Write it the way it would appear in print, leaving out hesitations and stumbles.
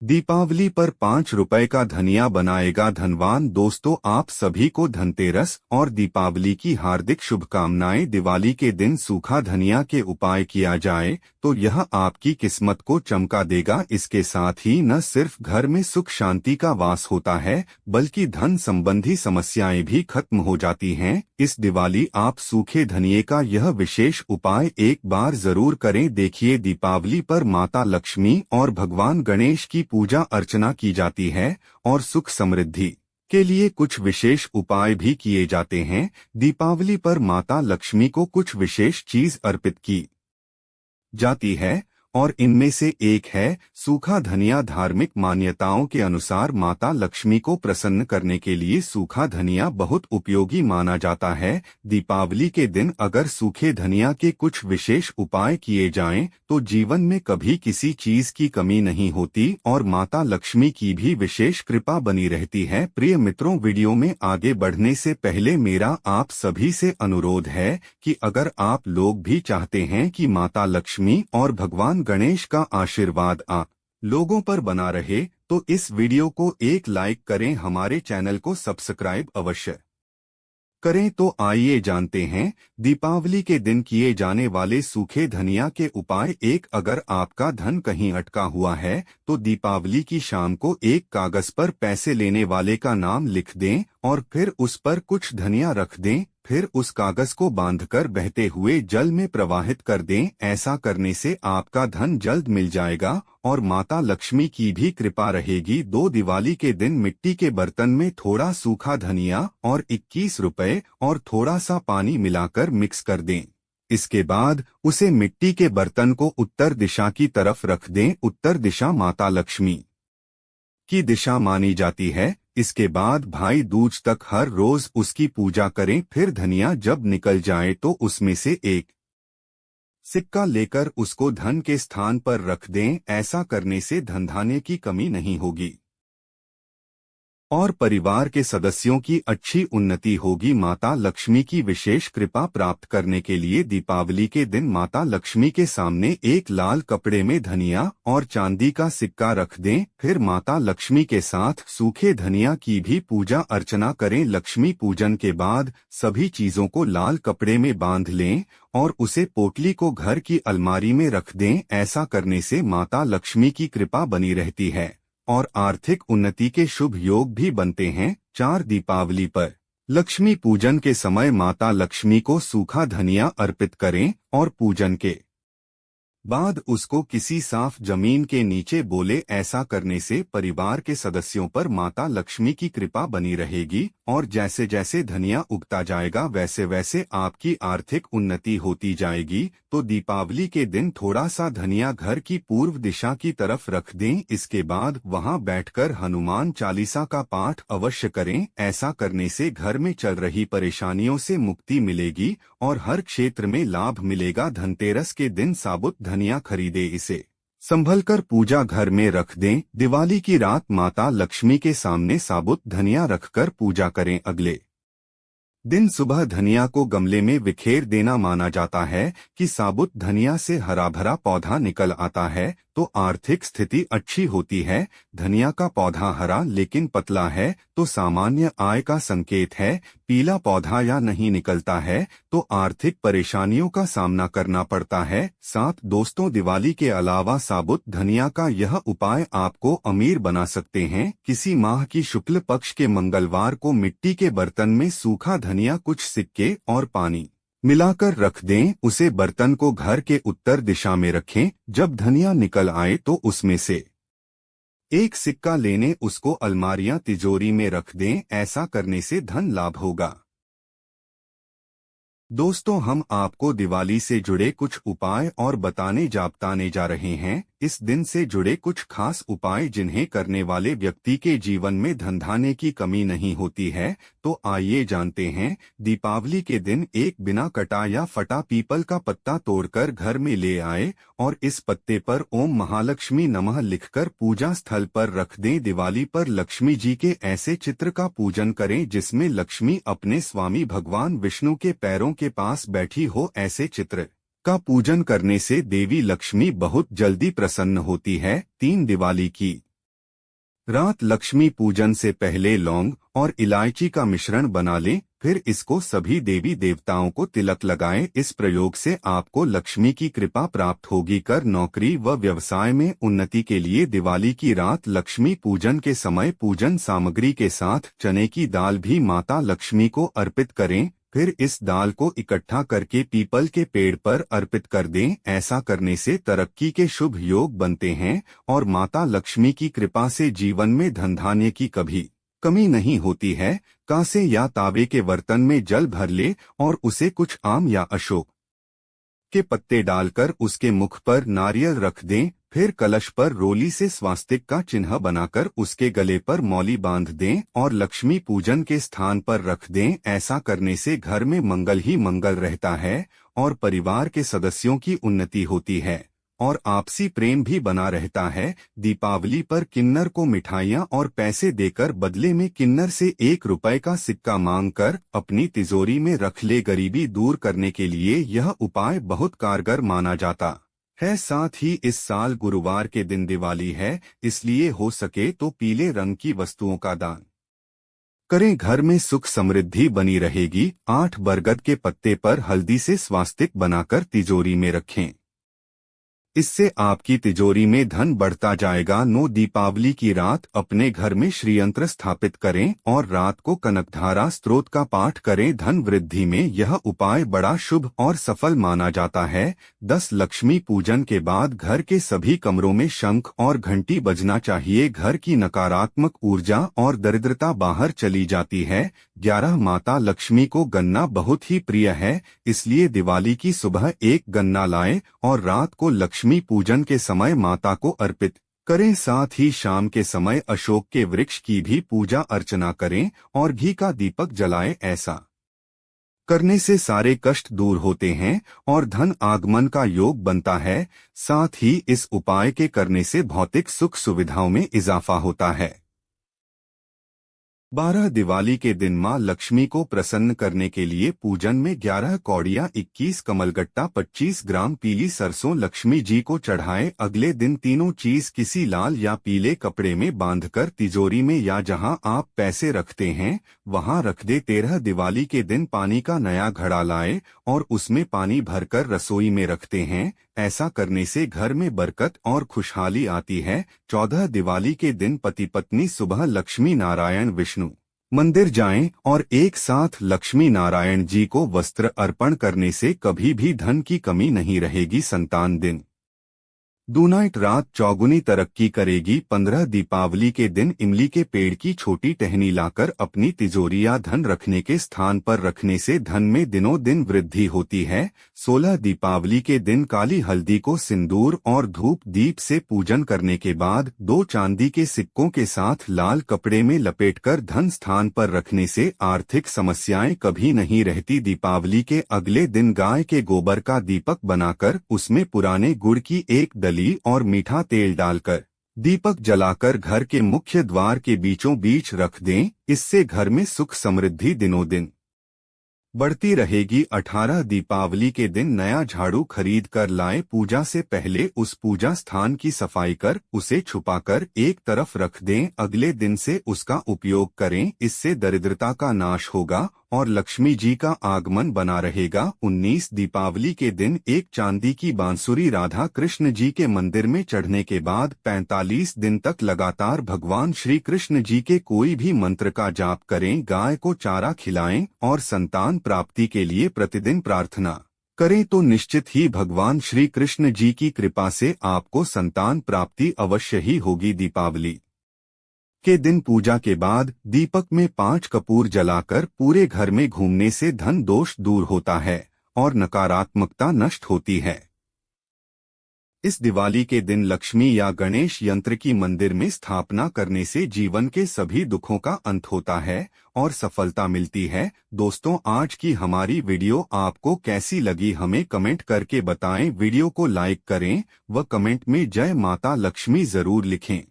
दीपावली पर 5 रुपए का धनिया बनाएगा धनवान। दोस्तों, आप सभी को धनतेरस और दीपावली की हार्दिक शुभकामनाएं। दिवाली के दिन सूखा धनिया के उपाय किया जाए तो यह आपकी किस्मत को चमका देगा। इसके साथ ही न सिर्फ घर में सुख शांति का वास होता है, बल्कि धन संबंधी समस्याएं भी खत्म हो जाती हैं। इस दिवाली आप सूखे धनिये का यह विशेष उपाय एक बार जरूर करें। देखिए, दीपावली पर माता लक्ष्मी और भगवान गणेश की पूजा अर्चना की जाती है और सुख समृद्धि के लिए कुछ विशेष उपाय भी किए जाते हैं। दीपावली पर माता लक्ष्मी को कुछ विशेष चीज अर्पित की जाती है और इनमें से एक है सूखा धनिया। धार्मिक मान्यताओं के अनुसार माता लक्ष्मी को प्रसन्न करने के लिए सूखा धनिया बहुत उपयोगी माना जाता है। दीपावली के दिन अगर सूखे धनिया के कुछ विशेष उपाय किए जाएं तो जीवन में कभी किसी चीज की कमी नहीं होती और माता लक्ष्मी की भी विशेष कृपा बनी रहती है। प्रिय मित्रों, वीडियो में आगे बढ़ने से पहले मेरा आप सभी से अनुरोध है कि अगर आप लोग भी चाहते हैं कि माता लक्ष्मी और भगवान गणेश का आशीर्वाद आप लोगों पर बना रहे तो इस वीडियो को एक लाइक करें, हमारे चैनल को सब्सक्राइब अवश्य करें। तो आइए जानते हैं दीपावली के दिन किए जाने वाले सूखे धनिया के उपाय। एक, अगर आपका धन कहीं अटका हुआ है तो दीपावली की शाम को एक कागज पर पैसे लेने वाले का नाम लिख दें और फिर उस पर कुछ धनिया रख दें। फिर उस कागज को बांधकर बहते हुए जल में प्रवाहित कर दें। ऐसा करने से आपका धन जल्द मिल जाएगा और माता लक्ष्मी की भी कृपा रहेगी। 2, दिवाली के दिन मिट्टी के बर्तन में थोड़ा सूखा धनिया और 21 रुपए और थोड़ा सा पानी मिलाकर मिक्स कर दें। इसके बाद उसे मिट्टी के बर्तन को उत्तर दिशा की तरफ रख दें। उत्तर दिशा माता लक्ष्मी की दिशा मानी जाती है। इसके बाद भाई दूज तक हर रोज उसकी पूजा करें। फिर धनिया जब निकल जाए तो उसमें से एक सिक्का लेकर उसको धन के स्थान पर रख दें। ऐसा करने से धनधान्य की कमी नहीं होगी और परिवार के सदस्यों की अच्छी उन्नति होगी। माता लक्ष्मी की विशेष कृपा प्राप्त करने के लिए दीपावली के दिन माता लक्ष्मी के सामने एक लाल कपड़े में धनिया और चांदी का सिक्का रख दें। फिर माता लक्ष्मी के साथ सूखे धनिया की भी पूजा अर्चना करें। लक्ष्मी पूजन के बाद सभी चीजों को लाल कपड़े में बांध लें और उसे पोटली को घर की अलमारी में रख दें। ऐसा करने से माता लक्ष्मी की कृपा बनी रहती है और आर्थिक उन्नति के शुभ योग भी बनते हैं। 4, दीपावली पर लक्ष्मी पूजन के समय माता लक्ष्मी को सूखा धनिया अर्पित करें और पूजन के बाद उसको किसी साफ जमीन के नीचे बोले। ऐसा करने से परिवार के सदस्यों पर माता लक्ष्मी की कृपा बनी रहेगी और जैसे जैसे धनिया उगता जाएगा वैसे वैसे आपकी आर्थिक उन्नति होती जाएगी। तो दीपावली के दिन थोड़ा सा धनिया घर की पूर्व दिशा की तरफ रख दें। इसके बाद वहां बैठकर हनुमान चालीसा का पाठ अवश्य करें। ऐसा करने से घर में चल रही परेशानियों से मुक्ति मिलेगी और हर क्षेत्र में लाभ मिलेगा। धनतेरस के दिन साबुत धनिया खरीदे, इसे संभलकर पूजा घर में रख दें। दिवाली की रात माता लक्ष्मी के सामने साबुत धनिया रखकर पूजा करें। अगले दिन सुबह धनिया को गमले में बिखेर देना। माना जाता है कि साबुत धनिया से हरा भरा पौधा निकल आता है तो आर्थिक स्थिति अच्छी होती है। धनिया का पौधा हरा लेकिन पतला है तो सामान्य आय का संकेत है। पीला पौधा या नहीं निकलता है तो आर्थिक परेशानियों का सामना करना पड़ता है। 7, दोस्तों, दिवाली के अलावा साबुत धनिया का यह उपाय आपको अमीर बना सकते हैं। किसी माह की शुक्ल पक्ष के मंगलवार को मिट्टी के बर्तन में सूखा धनिया, कुछ सिक्के और पानी मिलाकर रख दें। उसे बर्तन को घर के उत्तर दिशा में रखें। जब धनिया निकल आए तो उसमें से एक सिक्का लेने उसको अलमारियां तिजोरी में रख दें। ऐसा करने से धन लाभ होगा। दोस्तों, हम आपको दिवाली से जुड़े कुछ उपाय और बताने जा रहे हैं। इस दिन से जुड़े कुछ खास उपाय जिन्हें करने वाले व्यक्ति के जीवन में धनधान्य की कमी नहीं होती है। तो आइए जानते हैं। दीपावली के दिन एक बिना कटा या फटा पीपल का पत्ता तोड़कर घर में ले आए और इस पत्ते पर ओम महालक्ष्मी नमः लिखकर पूजा स्थल पर रख दें। दिवाली पर लक्ष्मी जी के ऐसे चित्र का पूजन करें जिसमें लक्ष्मी अपने स्वामी भगवान विष्णु के पैरों के पास बैठी हो। ऐसे चित्र का पूजन करने से देवी लक्ष्मी बहुत जल्दी प्रसन्न होती है। 3, दिवाली की रात लक्ष्मी पूजन से पहले लौंग और इलायची का मिश्रण बना लें, फिर इसको सभी देवी देवताओं को तिलक लगाएं। इस प्रयोग से आपको लक्ष्मी की कृपा प्राप्त होगी। कर नौकरी व व्यवसाय में उन्नति के लिए दिवाली की रात लक्ष्मी पूजन के समय पूजन सामग्री के साथ चने की दाल भी माता लक्ष्मी को अर्पित करें। फिर इस दाल को इकट्ठा करके पीपल के पेड़ पर अर्पित कर दें। ऐसा करने से तरक्की के शुभ योग बनते हैं और माता लक्ष्मी की कृपा से जीवन में धन धान्य की कभी कमी नहीं होती है। कांसे या तांबे के बर्तन में जल भर ले और उसे कुछ आम या अशोक के पत्ते डालकर उसके मुख पर नारियल रख दें। फिर कलश पर रोली से स्वास्तिक का चिन्ह बनाकर उसके गले पर मौली बांध दें और लक्ष्मी पूजन के स्थान पर रख दें। ऐसा करने से घर में मंगल ही मंगल रहता है और परिवार के सदस्यों की उन्नति होती है और आपसी प्रेम भी बना रहता है। दीपावली पर किन्नर को मिठाइयां और पैसे देकर बदले में किन्नर से 1 रुपए का सिक्का मांगकर अपनी तिजोरी में रख ले। गरीबी दूर करने के लिए यह उपाय बहुत कारगर माना जाता है। साथ ही इस साल गुरुवार के दिन दिवाली है, इसलिए हो सके तो पीले रंग की वस्तुओं का दान करें। घर में सुख समृद्धि बनी रहेगी। 8 बरगद के पत्ते पर हल्दी से स्वास्तिक बनाकर तिजोरी में रखें, इससे आपकी तिजोरी में धन बढ़ता जाएगा। 9 दीपावली की रात अपने घर में श्रीयंत्र स्थापित करें और रात को कनकधारा स्तोत्र का पाठ करें। धन वृद्धि में यह उपाय बड़ा शुभ और सफल माना जाता है। 10 लक्ष्मी पूजन के बाद घर के सभी कमरों में शंख और घंटी बजना चाहिए। घर की नकारात्मक ऊर्जा और दरिद्रता बाहर चली जाती है। 11 माता लक्ष्मी को गन्ना बहुत ही प्रिय है, इसलिए दिवाली की सुबह एक गन्ना लाएं और रात को लक्ष्मी पूजन के समय माता को अर्पित करें। साथ ही शाम के समय अशोक के वृक्ष की भी पूजा अर्चना करें और घी का दीपक जलाएं। ऐसा करने से सारे कष्ट दूर होते हैं और धन आगमन का योग बनता है। साथ ही इस उपाय के करने से भौतिक सुख सुविधाओं में इजाफा होता है। 12 दिवाली के दिन मां लक्ष्मी को प्रसन्न करने के लिए पूजन में 11 कौड़ियां, 21 कमलगट्टा, 25 ग्राम पीली सरसों लक्ष्मी जी को चढ़ाएं। अगले दिन तीनों चीज किसी लाल या पीले कपड़े में बांधकर तिजोरी में या जहां आप पैसे रखते हैं वहां रख दे। 13 दिवाली के दिन पानी का नया घड़ा लाए और उसमें पानी भरकर रसोई में रखते हैं। ऐसा करने से घर में बरकत और खुशहाली आती है। 14 दिवाली के दिन पति पत्नी सुबह लक्ष्मी नारायण विष्णु मंदिर जाएं और एक साथ लक्ष्मी नारायण जी को वस्त्र अर्पण करने से कभी भी धन की कमी नहीं रहेगी। संतान दिन दूनाइट रात चौगुनी तरक्की करेगी। 15 दीपावली के दिन इमली के पेड़ की छोटी टहनी लाकर अपनी तिजोरी या धन रखने के स्थान पर रखने से धन में दिनों दिन वृद्धि होती है। 16 दीपावली के दिन काली हल्दी को सिंदूर और धूप दीप से पूजन करने के बाद 2 चांदी के सिक्कों के साथ लाल कपड़े में लपेटकर धन स्थान पर रखने से आर्थिक समस्याएं कभी नहीं रहती। दीपावली के अगले दिन गाय के गोबर का दीपक बनाकर उसमें पुराने गुड़ की एक डली और मीठा तेल डालकर दीपक जलाकर घर के मुख्य द्वार के बीचों बीच रख दें। इससे घर में सुख समृद्धि दिनों दिन बढ़ती रहेगी। 18 दीपावली के दिन नया झाड़ू खरीद कर लाएं। पूजा से पहले उस पूजा स्थान की सफाई कर उसे छुपाकर एक तरफ रख दें। अगले दिन से उसका उपयोग करें, इससे दरिद्रता का नाश होगा और लक्ष्मी जी का आगमन बना रहेगा। 19 दीपावली के दिन एक चांदी की बांसुरी राधा कृष्ण जी के मंदिर में चढ़ने के बाद 45 दिन तक लगातार भगवान श्री कृष्ण जी के कोई भी मंत्र का जाप करें। गाय को चारा खिलाएं और संतान प्राप्ति के लिए प्रतिदिन प्रार्थना करें तो निश्चित ही भगवान श्री कृष्ण जी की कृपा से आपको संतान प्राप्ति अवश्य ही होगी। दीपावली के दिन पूजा के बाद दीपक में 5 कपूर जलाकर पूरे घर में घूमने से धन दोष दूर होता है और नकारात्मकता नष्ट होती है। इस दिवाली के दिन लक्ष्मी या गणेश यंत्र की मंदिर में स्थापना करने से जीवन के सभी दुखों का अंत होता है और सफलता मिलती है। दोस्तों, आज की हमारी वीडियो आपको कैसी लगी हमें कमेंट करके बताएं। वीडियो को लाइक करें व कमेंट में जय माता लक्ष्मी जरूर लिखें।